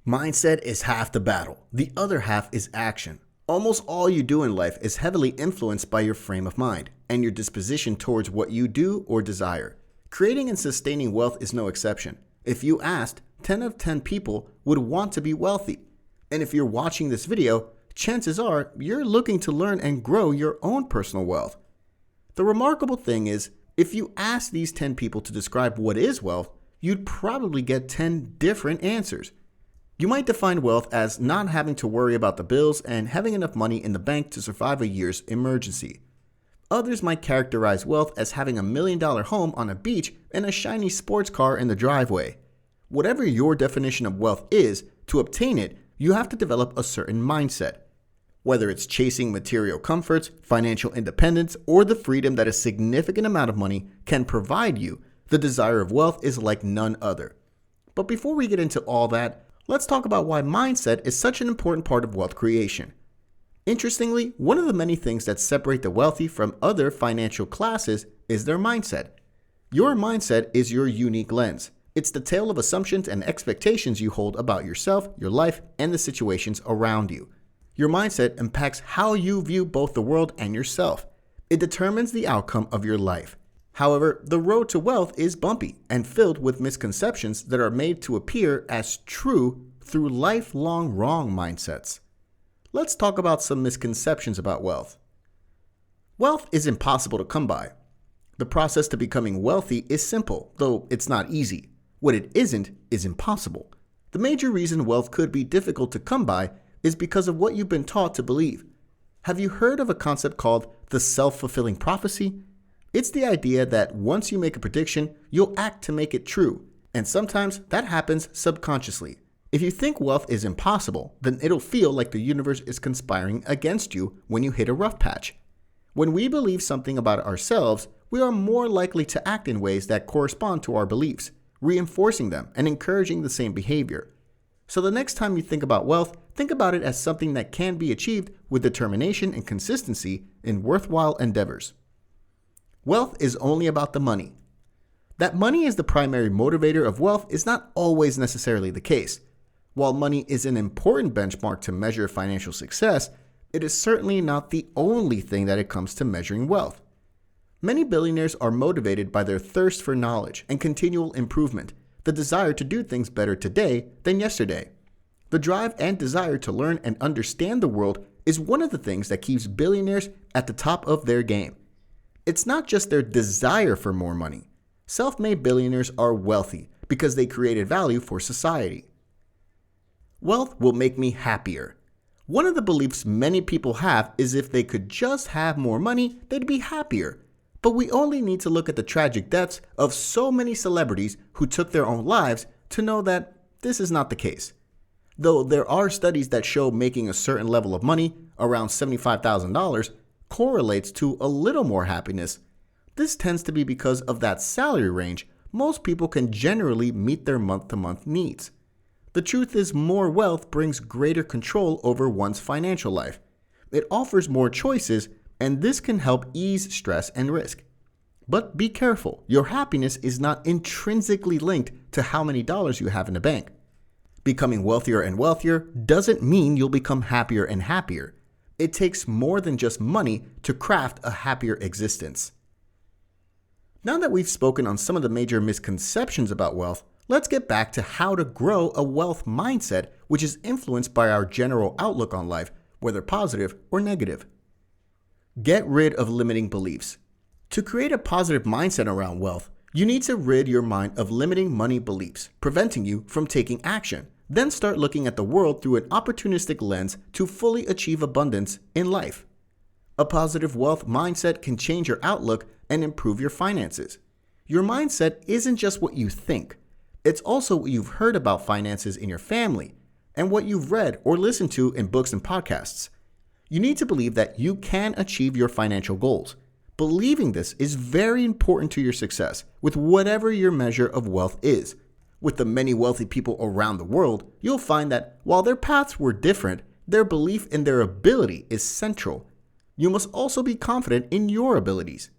Mindset is half the battle. The other half is action. Almost all you do in life is heavily influenced by your frame of mind and your disposition towards what you do or desire. Creating and sustaining wealth is no exception. If you asked, 10 of 10 people would want to be wealthy. And if you're watching this video, chances are you're looking to learn and grow your own personal wealth. The remarkable thing is, if you ask these 10 people to describe what is wealth, you'd probably get 10 different answers. You might define wealth as not having to worry about the bills and having enough money in the bank to survive a year's emergency. Others might characterize wealth as having $1 million home on a beach and a shiny sports car in the driveway. Whatever your definition of wealth is, to obtain it, you have to develop a certain mindset. Whether it's chasing material comforts, financial independence, or the freedom that a significant amount of money can provide you, the desire of wealth is like none other. But before we get into all that, let's talk about why mindset is such an important part of wealth creation. Interestingly, one of the many things that separate the wealthy from other financial classes is their mindset. Your mindset is your unique lens. It's the tale of assumptions and expectations you hold about yourself, your life, and the situations around you. Your mindset impacts how you view both the world and yourself. It determines the outcome of your life. However, the road to wealth is bumpy and filled with misconceptions that are made to appear as true through lifelong wrong mindsets. Let's talk about some misconceptions about wealth. Wealth is impossible to come by. The process to becoming wealthy is simple, though it's not easy. What it isn't is impossible. The major reason wealth could be difficult to come by is because of what you've been taught to believe. Have you heard of a concept called the self-fulfilling prophecy? It's the idea that once you make a prediction, you'll act to make it true, and sometimes that happens subconsciously. If you think wealth is impossible, then it'll feel like the universe is conspiring against you when you hit a rough patch. When we believe something about ourselves, we are more likely to act in ways that correspond to our beliefs, reinforcing them and encouraging the same behavior. So the next time you think about wealth, think about it as something that can be achieved with determination and consistency in worthwhile endeavors. Wealth is only about the money. That money is the primary motivator of wealth is not always necessarily the case. While money is an important benchmark to measure financial success, it is certainly not the only thing that it comes to measuring wealth. Many billionaires are motivated by their thirst for knowledge and continual improvement, the desire to do things better today than yesterday. The drive and desire to learn and understand the world is one of the things that keeps billionaires at the top of their game. It's not just their desire for more money. Self-made billionaires are wealthy because they created value for society. Wealth will make me happier. One of the beliefs many people have is if they could just have more money, they'd be happier. But we only need to look at the tragic deaths of so many celebrities who took their own lives to know that this is not the case. Though there are studies that show making a certain level of money, around $75,000, correlates to a little more happiness, this tends to be because of that salary range. Most people can generally meet their month-to-month needs. The truth is, more wealth brings greater control over one's financial life. It offers more choices, and this can help ease stress and risk. But be careful, your happiness is not intrinsically linked to how many dollars you have in the bank. Becoming wealthier and wealthier doesn't mean you'll become happier and happier. It takes more than just money to craft a happier existence. Now that we've spoken on some of the major misconceptions about wealth, let's get back to how to grow a wealth mindset which is influenced by our general outlook on life, whether positive or negative. Get rid of limiting beliefs. To create a positive mindset around wealth, you need to rid your mind of limiting money beliefs, preventing you from taking action. Then start looking at the world through an opportunistic lens to fully achieve abundance in life. A positive wealth mindset can change your outlook and improve your finances. Your mindset isn't just what you think. It's also what you've heard about finances in your family and what you've read or listened to in books and podcasts. You need to believe that you can achieve your financial goals. Believing this is very important to your success with whatever your measure of wealth is. With the many wealthy people around the world, you'll find that while their paths were different, their belief in their ability is central. You must also be confident in your abilities.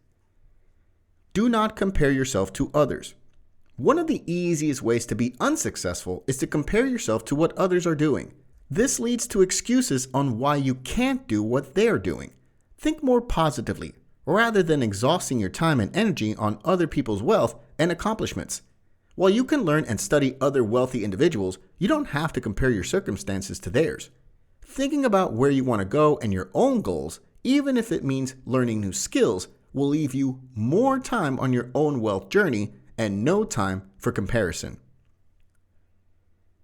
Do not compare yourself to others. One of the easiest ways to be unsuccessful is to compare yourself to what others are doing. This leads to excuses on why you can't do what they're doing. Think more positively, rather than exhausting your time and energy on other people's wealth and accomplishments. While you can learn and study other wealthy individuals, you don't have to compare your circumstances to theirs. Thinking about where you want to go and your own goals, even if it means learning new skills, will leave you more time on your own wealth journey and no time for comparison.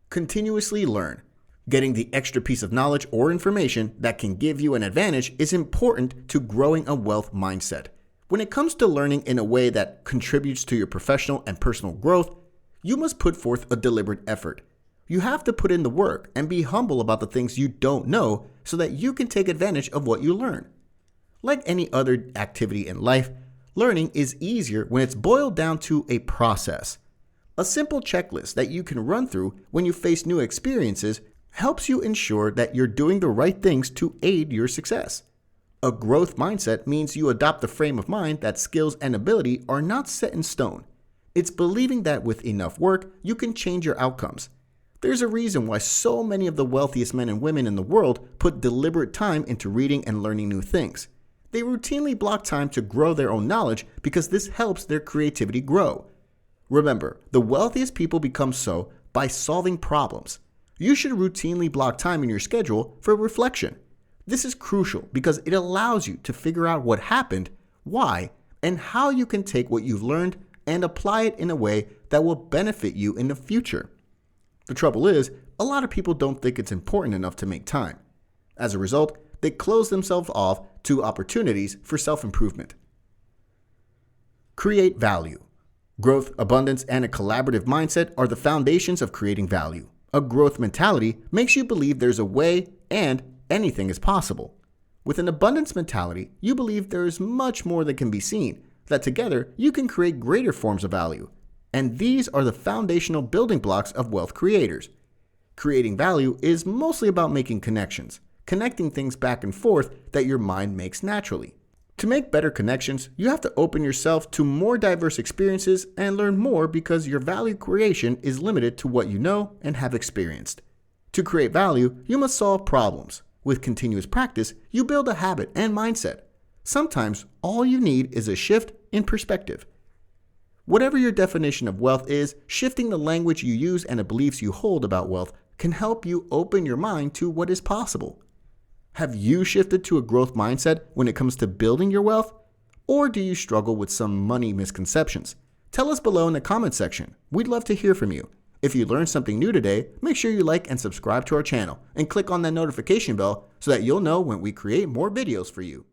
Continuously learn. Getting the extra piece of knowledge or information that can give you an advantage is important to growing a wealth mindset. When it comes to learning in a way that contributes to your professional and personal growth, you must put forth a deliberate effort. You have to put in the work and be humble about the things you don't know so that you can take advantage of what you learn. Like any other activity in life, learning is easier when it's boiled down to a process. A simple checklist that you can run through when you face new experiences helps you ensure that you're doing the right things to aid your success. A growth mindset means you adopt the frame of mind that skills and ability are not set in stone. It's believing that with enough work, you can change your outcomes. There's a reason why so many of the wealthiest men and women in the world put deliberate time into reading and learning new things. They routinely block time to grow their own knowledge because this helps their creativity grow. Remember, the wealthiest people become so by solving problems. You should routinely block time in your schedule for reflection. This is crucial because it allows you to figure out what happened, why, and how you can take what you've learned and apply it in a way that will benefit you in the future. The trouble is, a lot of people don't think it's important enough to make time. As a result, they close themselves off to opportunities for self-improvement. Create value. Growth, abundance, and a collaborative mindset are the foundations of creating value. A growth mentality makes you believe there's a way and anything is possible. With an abundance mentality, you believe there is much more that can be seen, that together you can create greater forms of value. And these are the foundational building blocks of wealth creators. Creating value is mostly about making connections, connecting things back and forth that your mind makes naturally. To make better connections, you have to open yourself to more diverse experiences and learn more because your value creation is limited to what you know and have experienced. To create value, you must solve problems. With continuous practice, you build a habit and mindset. Sometimes all you need is a shift in perspective. Whatever your definition of wealth is, shifting the language you use and the beliefs you hold about wealth can help you open your mind to what is possible. Have you shifted to a growth mindset when it comes to building your wealth? Or do you struggle with some money misconceptions? Tell us below in the comment section. We'd love to hear from you. If you learned something new today, make sure you like and subscribe to our channel and click on that notification bell so that you'll know when we create more videos for you.